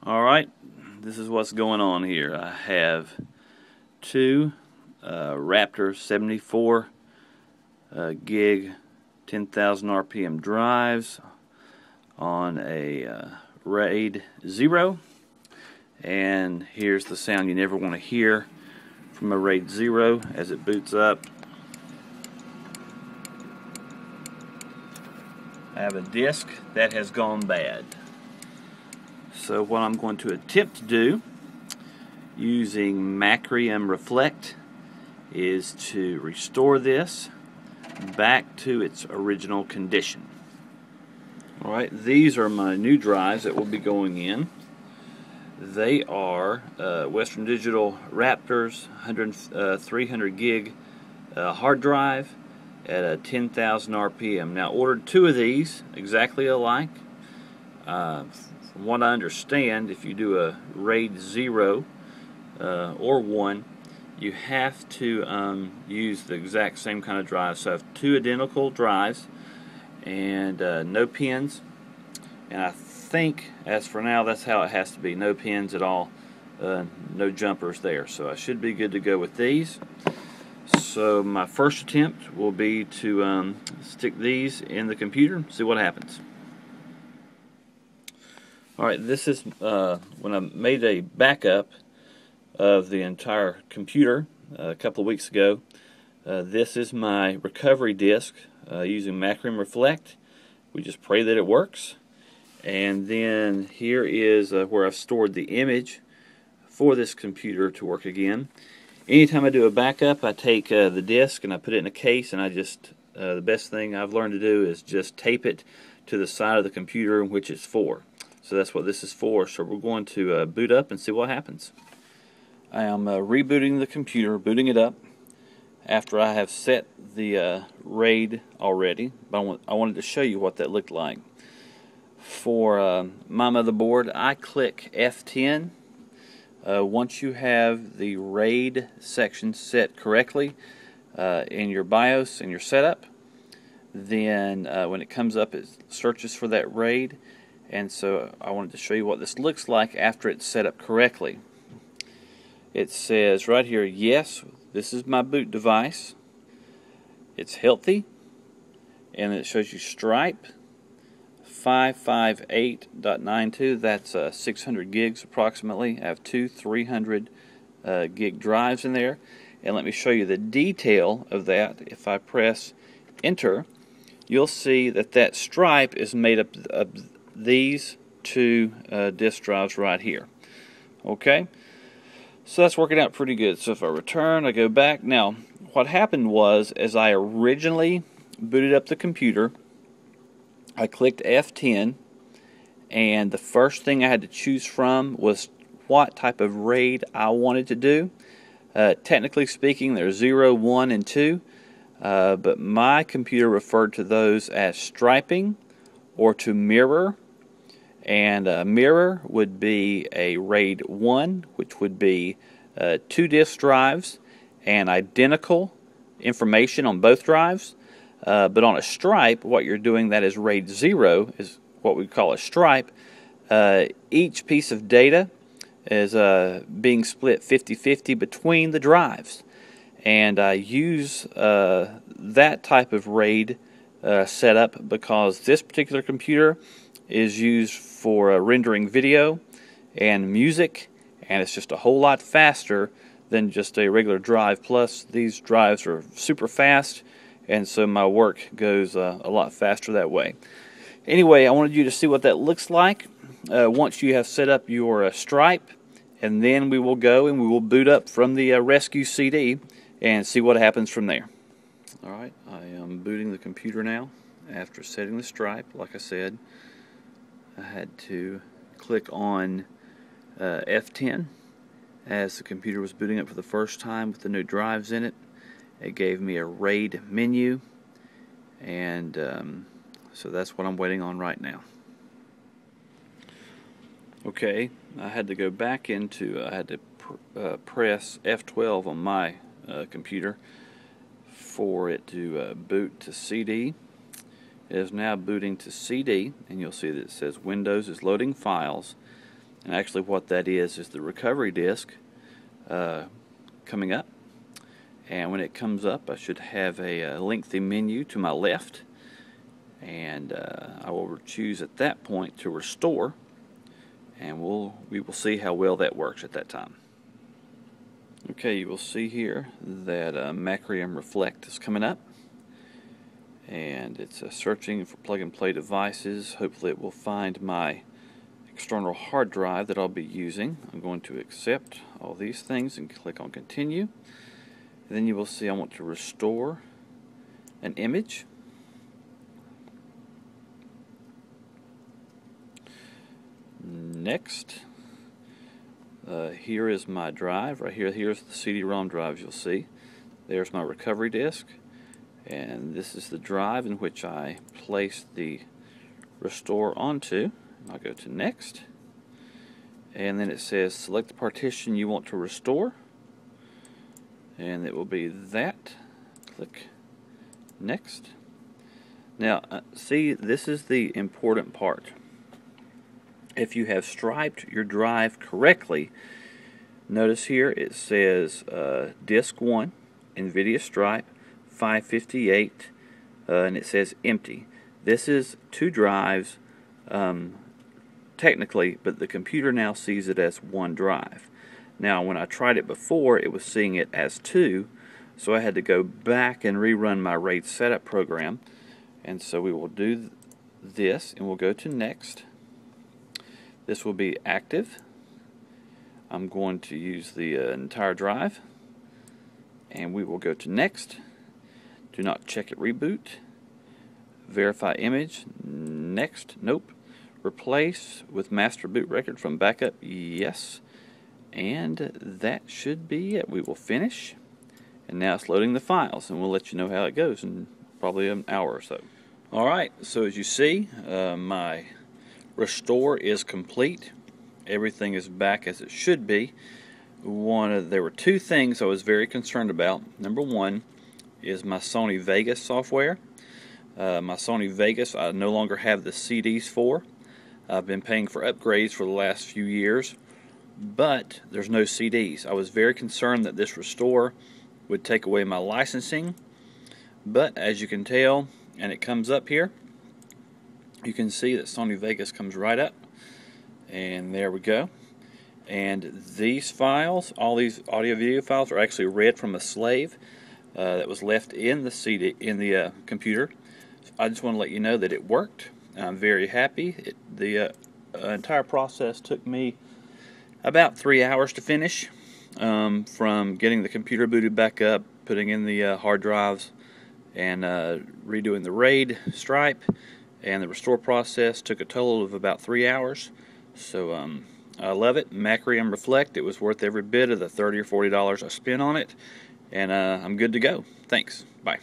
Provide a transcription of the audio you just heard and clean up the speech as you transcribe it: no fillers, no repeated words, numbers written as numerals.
Alright, this is what's going on here. I have two Raptor 74 gig 10,000 RPM drives on a RAID 0, and here's the sound you never want to hear from a RAID 0 as it boots up. I have a disk that has gone bad. So what I'm going to attempt to do using Macrium Reflect is to restore this back to its original condition. Alright, these are my new drives that will be going in. They are Western Digital Raptors 300 gig hard drive at a 10,000 RPM. Now, ordered two of these exactly alike. From what I understand, if you do a RAID 0 or 1, you have to use the exact same kind of drive. So I have two identical drives and no pins. And I think, as for now, that's how it has to be. No pins at all, no jumpers there. So I should be good to go with these. So my first attempt will be to stick these in the computer and see what happens. Alright, this is when I made a backup of the entire computer a couple of weeks ago. This is my recovery disk using Macrium Reflect. We just pray that it works. And then here is where I've stored the image for this computer to work again. Anytime I do a backup, I take the disk and I put it in a case, and I just the best thing I've learned to do is just tape it to the side of the computer in which it's for. So that's what this is for. So we're going to boot up and see what happens. I am rebooting the computer, booting it up after I have set the RAID already. But I wanted to show you what that looked like. For my motherboard, I click F10. Once you have the RAID section set correctly in your BIOS and your setup, then when it comes up, it searches for that RAID. And so I wanted to show you what this looks like after it's set up correctly. It says right here, yes, this is my boot device. It's healthy. And it shows you Stripe 558.92. That's 600 gigs approximately. I have two 300 gig drives in there. And let me show you the detail of that. If I press enter, you'll see that that Stripe is made up of these two disk drives right here. Okay, so that's working out pretty good. So if I return, I go back. Now, what happened was, as I originally booted up the computer, I clicked F10, and the first thing I had to choose from was what type of RAID I wanted to do. Technically speaking, there's 0, 1, and 2, but my computer referred to those as striping or to mirror. And mirror would be a RAID 1, which would be two disk drives and identical information on both drives. But on a stripe, what you're doing, that is RAID 0, is what we call a stripe. Each piece of data is being split 50-50 between the drives. And I use that type of RAID setup because this particular computer is used for rendering video and music, and it's just a whole lot faster than just a regular drive. Plus, these drives are super fast, and so my work goes a lot faster that way. Anyway, I wanted you to see what that looks like once you have set up your Stripe, and then we will go and we will boot up from the rescue CD and see what happens from there. Alright, I am booting the computer now after setting the Stripe. Like I said, I had to click on F10 as the computer was booting up for the first time with the new drives in it. It gave me a RAID menu, and so that's what I'm waiting on right now. Okay, I had to go back into, I had to press F12 on my computer for it to boot to CD. It is now booting to CD, and you'll see that it says Windows is loading files. And actually what that is the recovery disk coming up. And when it comes up, I should have a lengthy menu to my left, and I will choose at that point to restore, and we will see how well that works at that time. Okay, you will see here that Macrium Reflect is coming up, and it's searching for plug-and-play devices. Hopefully it will find my external hard drive that I'll be using. I'm going to accept all these things and click on continue. And then you will see I want to restore an image. Next, here is my drive. Right here, here's the CD-ROM drive you'll see. There's my recovery disk. And this is the drive in which I place the restore onto. I'll go to next. And then it says select the partition you want to restore. And it will be that. Click next. Now, see, this is the important part. If you have striped your drive correctly, notice here it says disk 1, NVIDIA stripe, 558, and it says empty. This is 2 drives technically, but the computer now sees it as 1 drive. Now, when I tried it before, it was seeing it as 2, so I had to go back and rerun my RAID setup program. And so we will do this, and we'll go to next. This will be active. I'm going to use the entire drive, and we will go to next. Do not check it reboot. Verify image. Next. Nope. Replace with master boot record from backup. Yes. And that should be it. We will finish. And now it's loading the files, and we'll let you know how it goes in probably an hour or so. Alright, so as you see, my restore is complete. Everything is back as it should be. There were 2 things I was very concerned about. Number 1 is my Sony Vegas software. My Sony Vegas I no longer have the CDs for. I've been paying for upgrades for the last few years, but there's no CDs. I was very concerned that this restore would take away my licensing, but as you can tell, and it comes up here, you can see that Sony Vegas comes right up, and there we go. And these files, all these audio video files, are actually read from a slave that was left in the CD in the computer. I just want to let you know that it worked. I'm very happy. The entire process took me about 3 hours to finish, from getting the computer booted back up, putting in the hard drives, and redoing the RAID stripe, and the restore process took a total of about 3 hours. So I love it. Macrium Reflect. It was worth every bit of the $30 or $40 I spent on it, and I'm good to go. Thanks. Bye.